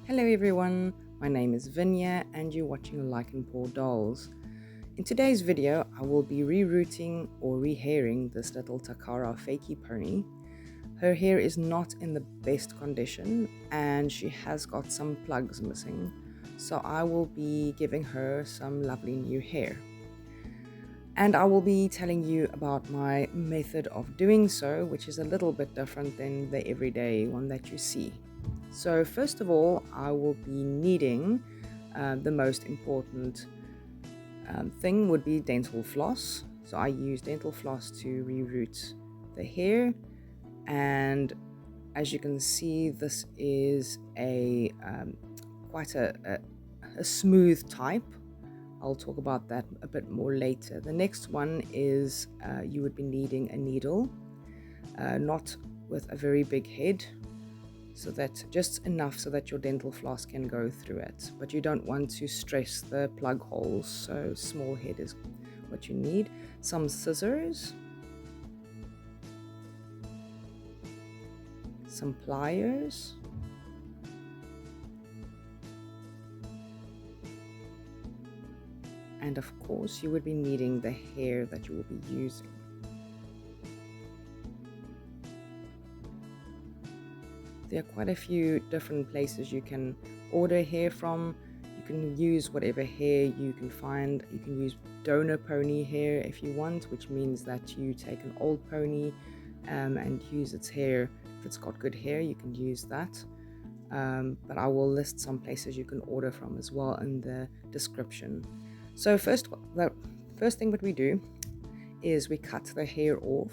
Hello everyone, my name is Vinya and you're watching Like and Pour Dolls. In today's video, I will be rerooting or rehairing this little Takara fakie pony. Her hair is not in the best condition and she has got some plugs missing, so I will be giving her some lovely new hair. And I will be telling you about my method of doing so, which is a little bit different than the everyday one that you see. So first of all, I will be needing the most important thing would be dental floss. So I use dental floss to reroot the hair, and as you can see, this is a quite a smooth type. I'll talk about that a bit more later. The next one is you would be needing a needle, not with a very big head, so that just enough so that your dental floss can go through it. But you don't want to stress the plug holes, so small head is what you need. Some scissors, some pliers, and of course you would be needing the hair that you will be using. There are quite a few different places you can order hair from. You can use whatever hair you can find. You can use donor pony hair if you want, which means that you take an old pony and use its hair. If it's got good hair, you can use that. But I will list some places you can order from as well in the description. So the first thing that we do is we cut the hair off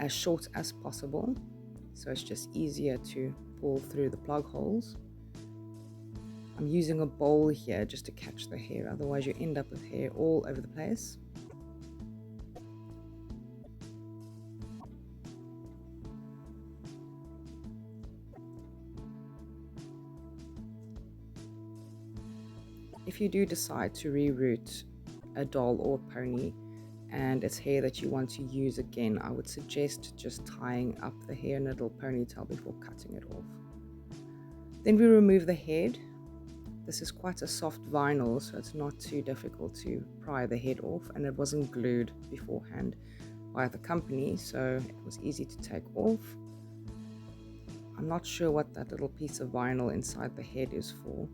as short as possible, so it's just easier to pull through the plug holes. I'm using a bowl here just to catch the hair, otherwise you end up with hair all over the place. If you do decide to reroot a doll or pony and it's hair that you want to use again, I would suggest just tying up the hair in a little ponytail before cutting it off. Then we remove the head. This is quite a soft vinyl, so it's not too difficult to pry the head off, and it wasn't glued beforehand by the company, so it was easy to take off. I'm not sure what that little piece of vinyl inside the head is for,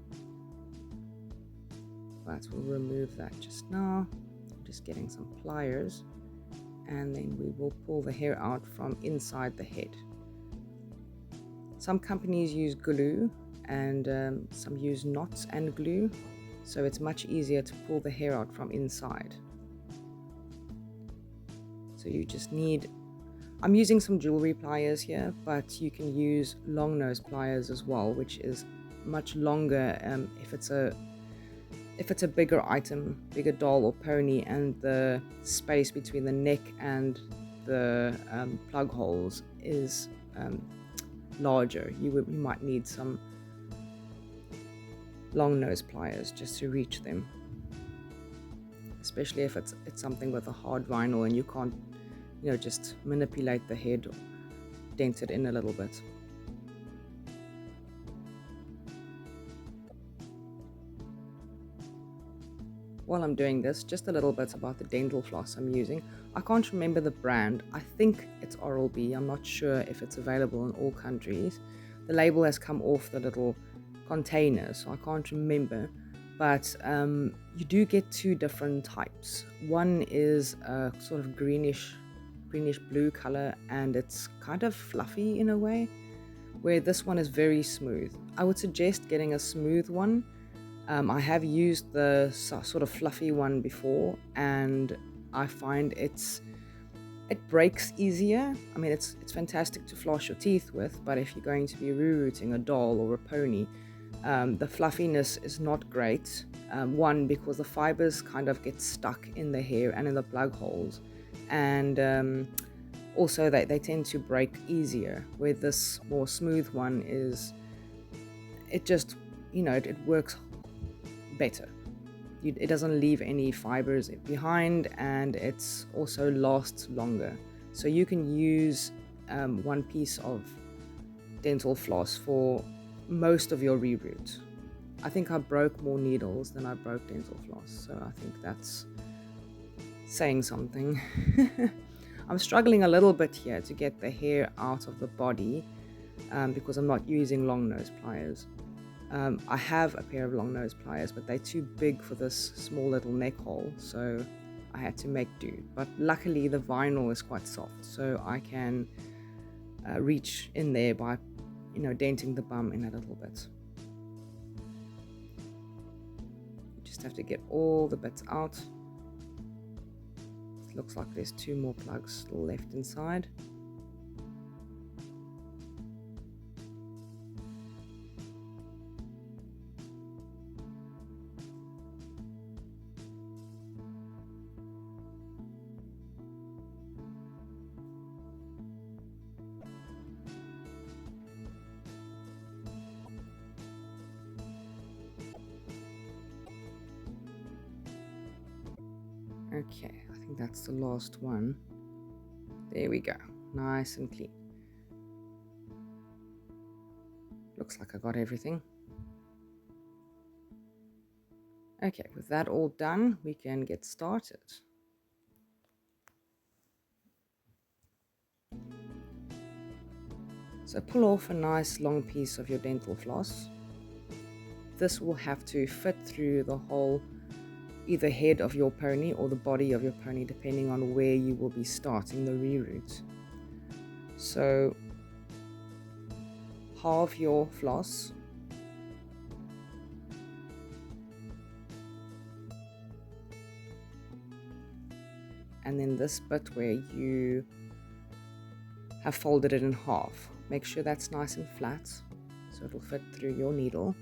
but we'll remove that just now. Just getting some pliers, and then we will pull the hair out from inside the head. Some companies use glue and some use knots and glue, so it's much easier to pull the hair out from inside. So you just need, I'm using some jewelry pliers here, but you can use long nose pliers as well, which is much longer if it's a bigger item, bigger doll or pony, and the space between the neck and the plug holes is larger. You might need some long nose pliers just to reach them, especially if it's something with a hard vinyl and you can't, just manipulate the head or dent it in a little bit. While I'm doing this, just a little bit about the dental floss I'm using. I can't remember the brand. I think it's Oral-B. I'm not sure if it's available in all countries. The label has come off the little container, so I can't remember. But you do get two different types. One is a sort of greenish blue color, and it's kind of fluffy in a way, where this one is very smooth. I would suggest getting a smooth one. I have used the sort of fluffy one before, and I find it breaks easier. I mean, it's fantastic to floss your teeth with, but if you're going to be rerooting a doll or a pony, the fluffiness is not great. One, because the fibers kind of get stuck in the hair and in the plug holes, and also they tend to break easier, where this more smooth one it just, it works better. It doesn't leave any fibers behind, and it's also lasts longer. So you can use one piece of dental floss for most of your reroot. I think I broke more needles than I broke dental floss, so I think that's saying something. I'm struggling a little bit here to get the hair out of the body because I'm not using long nose pliers. I have a pair of long nose pliers, but they're too big for this small little neck hole, so I had to make do. But luckily the vinyl is quite soft, so I can reach in there by, denting the bum in a little bit. You just have to get all the bits out. It looks like there's 2 more plugs still left inside. Okay, I think that's the last one. There we go, nice and clean. Looks like I got everything. Okay, with that all done, we can get started. So pull off a nice long piece of your dental floss. This will have to fit through the whole, either head of your pony or the body of your pony, depending on where you will be starting the reroot. So halve your floss, and then this bit where you have folded it in half, make sure that's nice and flat so it'll fit through your needle.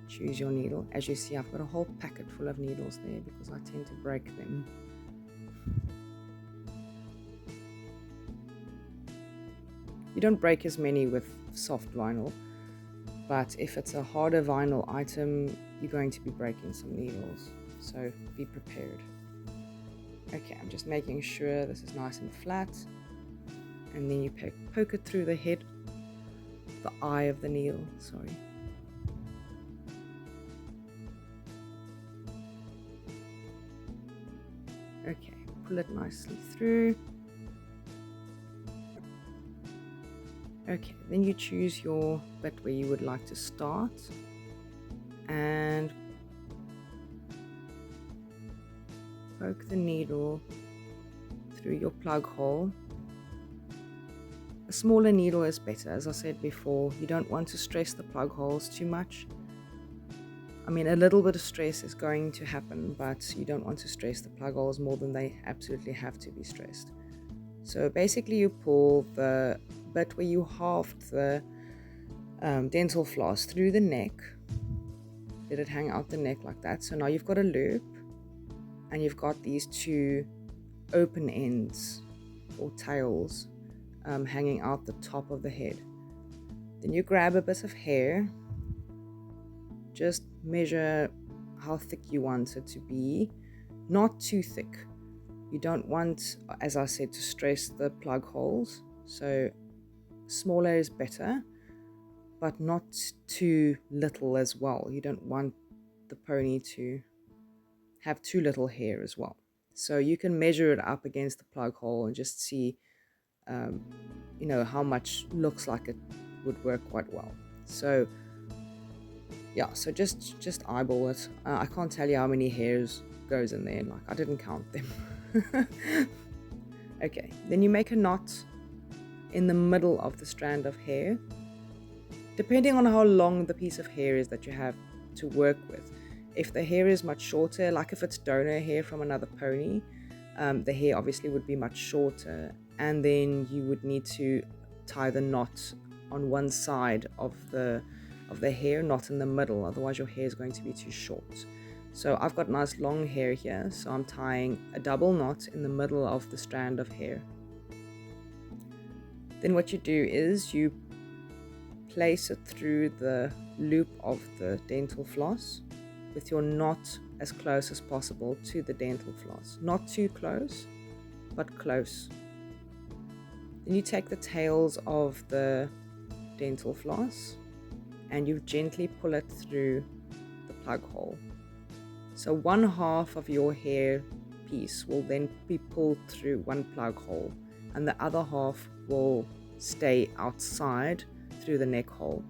Choose your needle. As you see, I've got a whole packet full of needles there because I tend to break them. You don't break as many with soft vinyl, but if it's a harder vinyl item, you're going to be breaking some needles, so be prepared. Okay, I'm just making sure this is nice and flat, and then you poke it through the head, the eye of the needle, sorry. Okay, pull it nicely through. Okay, then you choose your bit where you would like to start and poke the needle through your plug hole. A smaller needle is better, as I said before. You don't want to stress the plug holes too much. I mean, a little bit of stress is going to happen, but you don't want to stress the plug holes more than they absolutely have to be stressed. So basically you pull the bit where you halved the dental floss through the neck, let it hang out the neck like that. So now you've got a loop and you've got these 2 open ends or tails hanging out the top of the head. Then you grab a bit of hair, just measure how thick you want it to be, not too thick. You don't want, as I said, to stress the plug holes, so smaller is better, but not too little as well. You don't want the pony to have too little hair as well. So you can measure it up against the plug hole and just see, how much looks like it would work quite well. So yeah, so just eyeball it. I can't tell you how many hairs goes in there, like I didn't count them. Okay, then you make a knot in the middle of the strand of hair, depending on how long the piece of hair is that you have to work with. If the hair is much shorter, like if it's donor hair from another pony, the hair obviously would be much shorter, and then you would need to tie the knot on one side of the hair, not in the middle, otherwise your hair is going to be too short. So I've got nice long hair here, so I'm tying a double knot in the middle of the strand of hair. Then what you do is you place it through the loop of the dental floss with your knot as close as possible to the dental floss. Not too close, but close. Then you take the tails of the dental floss and you gently pull it through the plug hole. So one half of your hair piece will then be pulled through one plug hole and the other half will stay outside through the neck hole,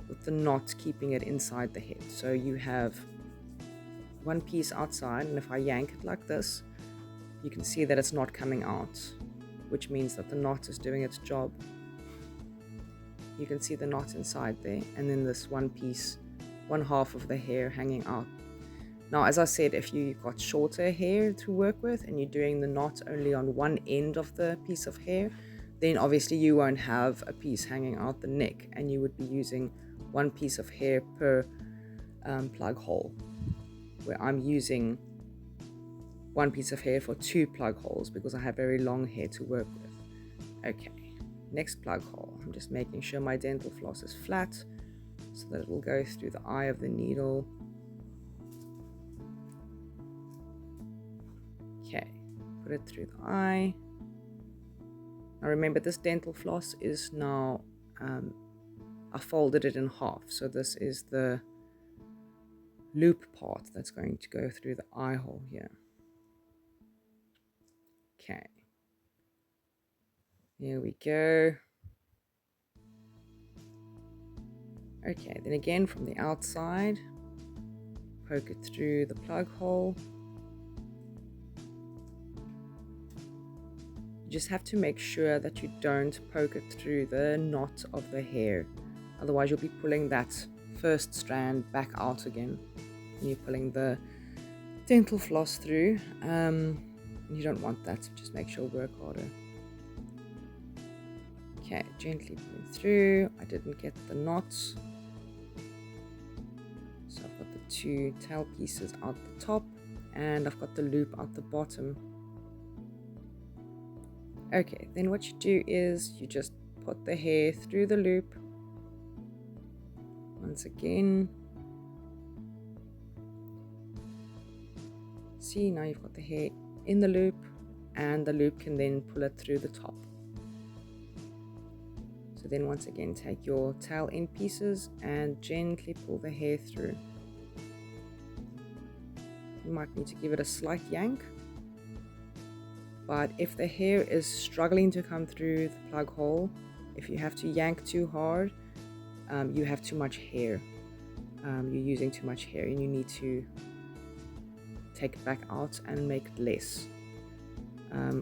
with the knot keeping it inside the head. So you have one piece outside, and if I yank it like this, you can see that it's not coming out, which means that the knot is doing its job. You can see the knot inside there, and then this one piece, one half of the hair hanging out. Now, as I said, if you've got shorter hair to work with and you're doing the knot only on one end of the piece of hair, then obviously you won't have a piece hanging out the neck, and you would be using one piece of hair per plug hole, where I'm using one piece of hair for 2 plug holes because I have very long hair to work with. Okay, next plug hole. I'm just making sure my dental floss is flat so that it will go through the eye of the needle. Okay, put it through the eye. Now remember, this dental floss is now, I folded it in half, so this is the loop part that's going to go through the eye hole here. Okay, here we go. Okay, then again from the outside, poke it through the plug hole. You just have to make sure that you don't poke it through the knot of the hair, otherwise you'll be pulling that first strand back out again when you're pulling the dental floss through. You don't want that, so just make sure work harder. Okay, gently pull it through. I didn't get the knots, so I've got the 2 tail pieces out the top and I've got the loop out the bottom. Okay, then what you do is you just put the hair through the loop once again. See, now you've got the hair in the loop, and the loop can then pull it through the top. So then once again, take your tail end pieces and gently pull the hair through. You might need to give it a slight yank, but if the hair is struggling to come through the plug hole, if you have to yank too hard, you have too much hair. You're using too much hair and you need to take it back out and make it less.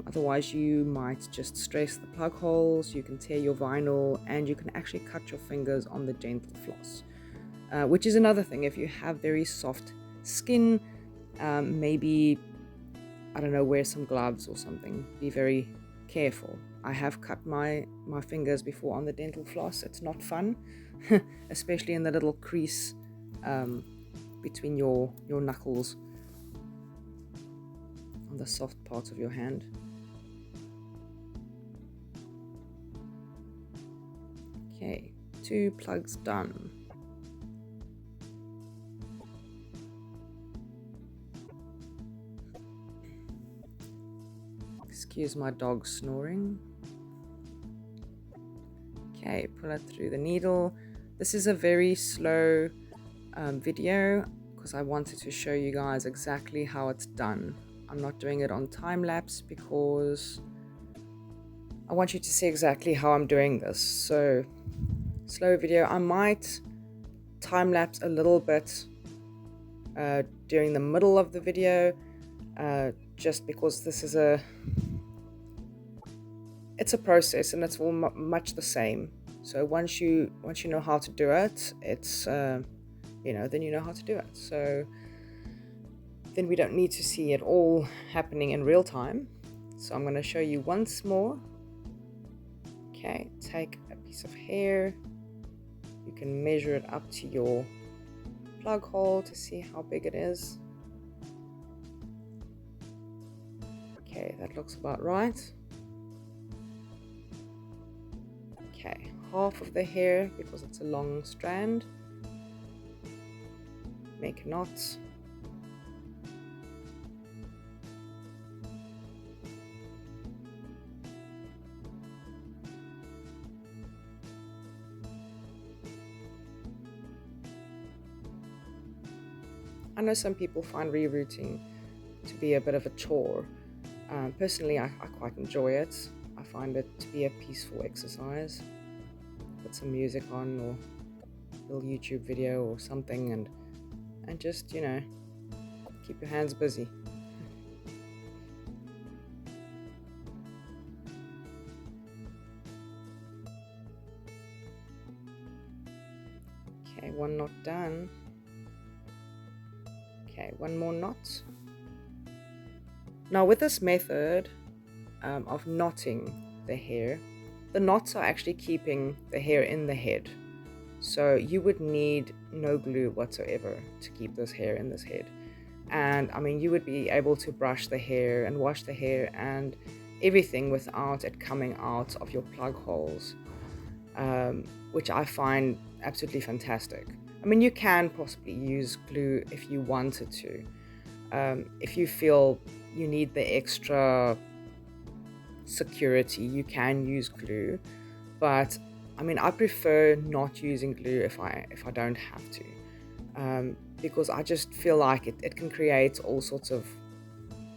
Otherwise you might just stress the plug holes, you can tear your vinyl, and you can actually cut your fingers on the dental floss, which is another thing. If you have very soft skin, maybe, I don't know, wear some gloves or something. Be very careful. I have cut my fingers before on the dental floss. It's not fun, especially in the little crease between your knuckles on the soft part of your hand. Okay, 2 plugs done. Excuse my dog snoring. Okay, pull it through the needle. This is a very slow video because I wanted to show you guys exactly how it's done. I'm not doing it on time lapse because I want you to see exactly how I'm doing this. So, slow video. I might time lapse a little bit during the middle of the video, just because this is it's a process and it's all much the same. So once you know how to do it, it's then you know how to do it. So then we don't need to see it all happening in real time. So I'm going to show you once more. Okay, take a piece of hair. You can measure it up to your plug hole to see how big it is. Okay, that looks about right. Okay, half of the hair, because it's a long strand, make knots. I know some people find rerooting to be a bit of a chore. Personally, I quite enjoy it. I find it to be a peaceful exercise. Put some music on or a little YouTube video or something and just, keep your hands busy. Okay, one knot done. Okay, one more knot. Now with this method of knotting the hair, the knots are actually keeping the hair in the head. So you would need no glue whatsoever to keep this hair in this head. And I mean, you would be able to brush the hair and wash the hair and everything without it coming out of your plug holes, which I find absolutely fantastic. I mean, you can possibly use glue if you wanted to. If you feel you need the extra security, you can use glue, but I mean, I prefer not using glue if I don't have to, because I just feel like it can create all sorts of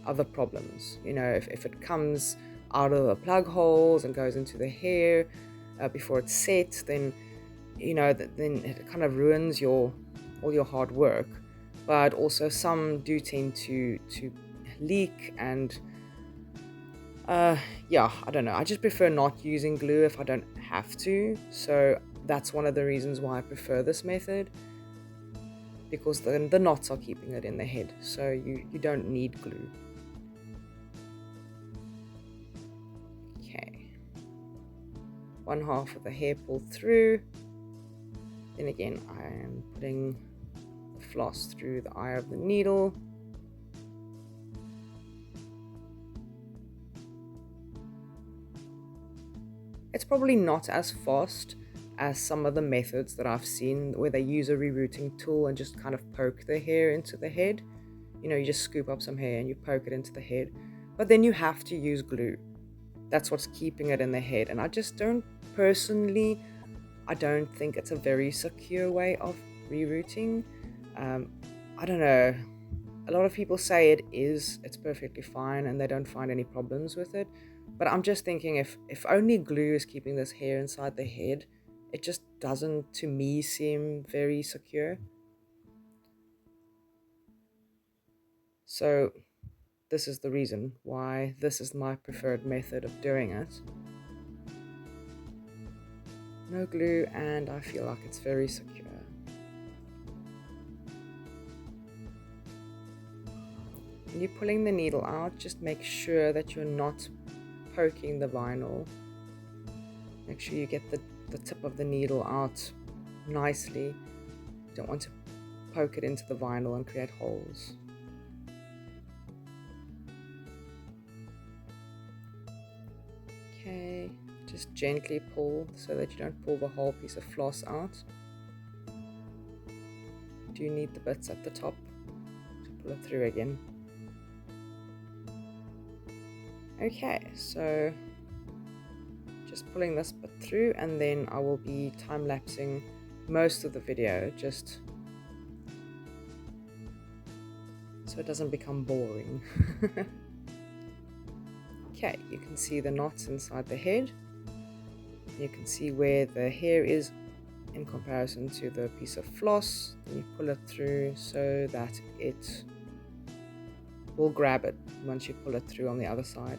other problems. If it comes out of the plug holes and goes into the hair before it's set, then then it kind of ruins all your hard work. But also some do tend to leak and yeah, I don't know. I just prefer not using glue if I don't have to. So that's one of the reasons why I prefer this method, because the knots are keeping it in the head. So you don't need glue. Okay. One half of the hair pulled through. Then again, I am putting the floss through the eye of the needle. It's probably not as fast as some of the methods that I've seen where they use a rerooting tool and just kind of poke the hair into the head. You just scoop up some hair and you poke it into the head. But then you have to use glue. That's what's keeping it in the head. And I just don't, personally, I don't think it's a very secure way of rerooting. I don't know. A lot of people say it's perfectly fine and they don't find any problems with it. But I'm just thinking, if only glue is keeping this hair inside the head, it just doesn't, to me, seem very secure. So this is the reason why this is my preferred method of doing it. No glue, and I feel like it's very secure. When you're pulling the needle out, just make sure that you're not poking the vinyl. Make sure you get the tip of the needle out nicely. You don't want to poke it into the vinyl and create holes. Okay, just gently pull so that you don't pull the whole piece of floss out. You do need the bits at the top to pull it through again. Okay, so just pulling this bit through, and then I will be time-lapsing most of the video just so it doesn't become boring. Okay, you can see the knots inside the head. You can see where the hair is in comparison to the piece of floss. Then you pull it through so that it will grab it once you pull it through on the other side.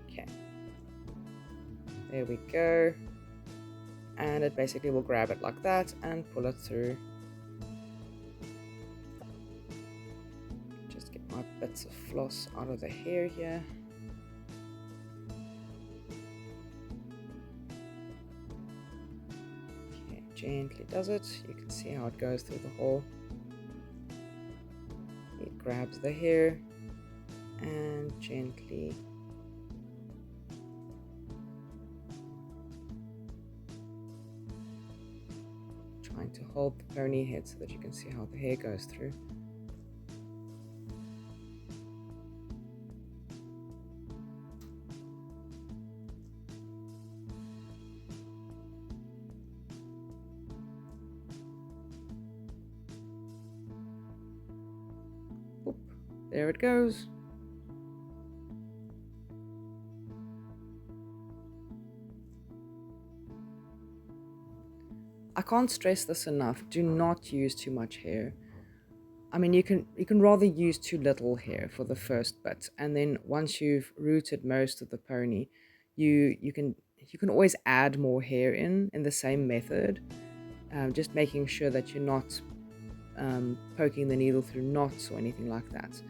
Okay, there we go. And it basically will grab it like that and pull it through. Just get my bits of floss out of the hair here. Okay, gently does it. You can see how it goes through the hole. It grabs the hair and gently trying to hold the pony head so that you can see how the hair goes through. There it goes. I can't stress this enough. Do not use too much hair. I mean, you can rather use too little hair for the first bit, and then once you've rooted most of the pony, you can always add more hair in the same method, just making sure that you're not poking the needle through knots or anything like that.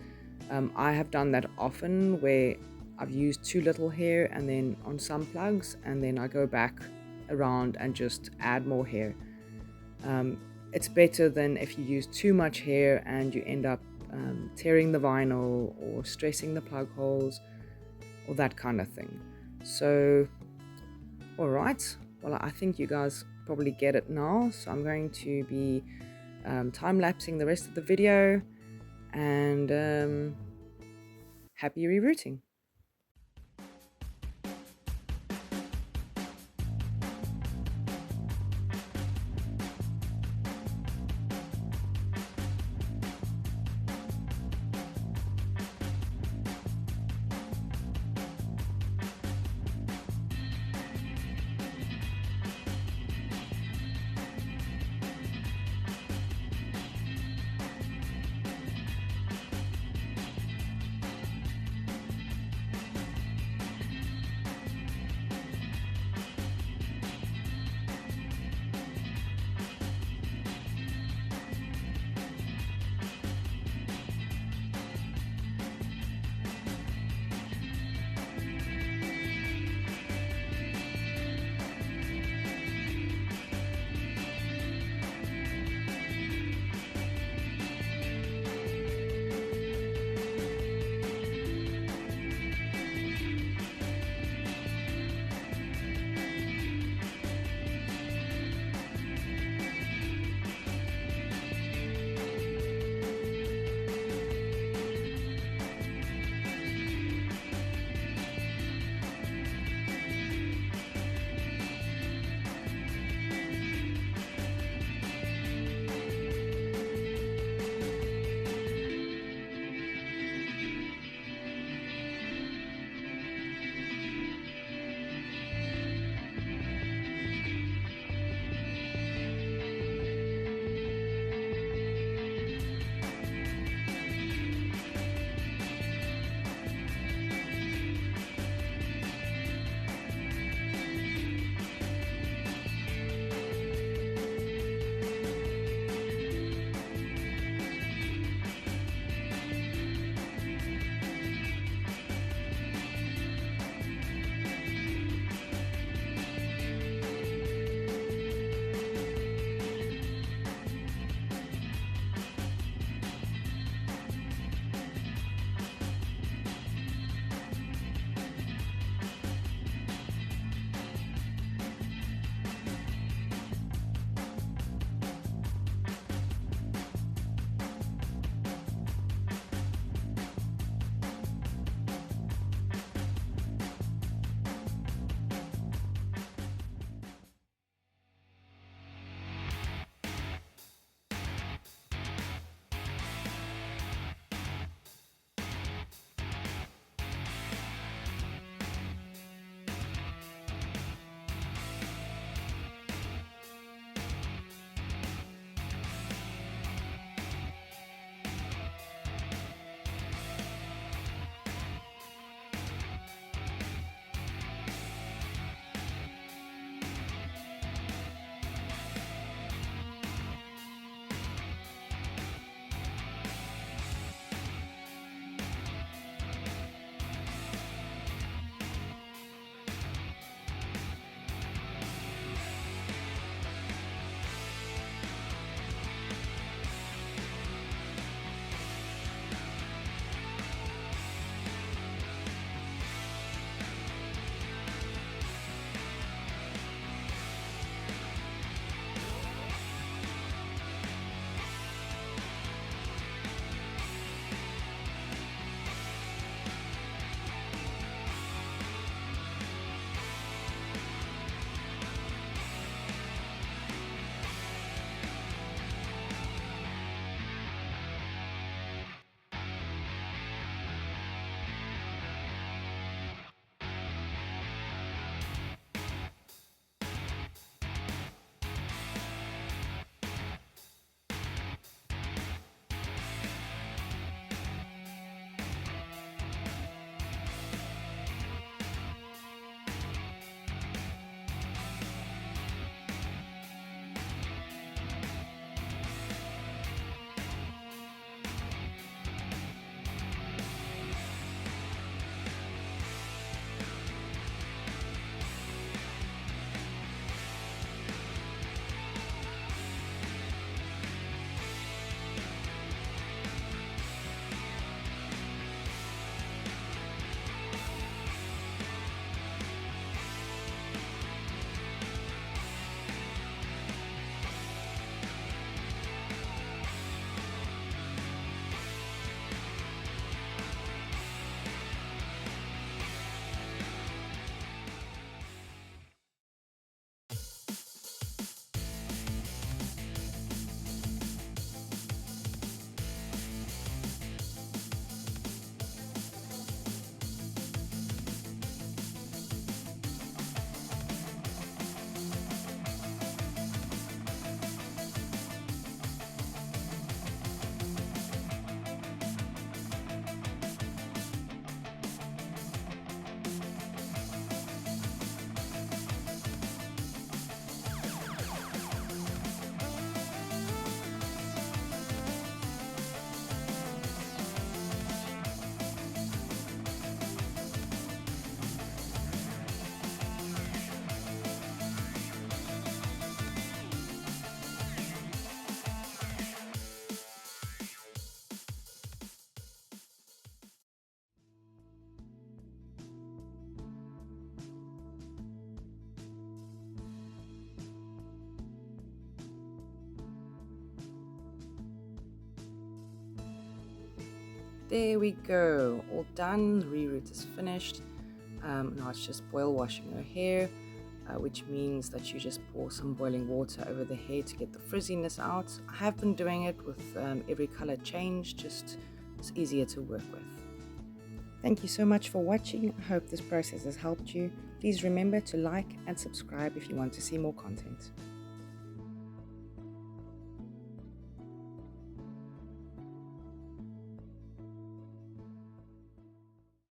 I have done that often where I've used too little hair and then on some plugs, and then I go back around and just add more hair. It's better than if you use too much hair and you end up tearing the vinyl or stressing the plug holes or that kind of thing. So, alright, well, I think you guys probably get it now, so I'm going to be time-lapsing the rest of the video, and happy rerooting. There we go, all done. The reroot is finished. Now it's just boil washing her hair, which means that you just pour some boiling water over the hair to get the frizziness out. I have been doing it with every color change, just it's easier to work with. Thank you so much for watching. I hope this process has helped you. Please remember to like and subscribe if you want to see more content.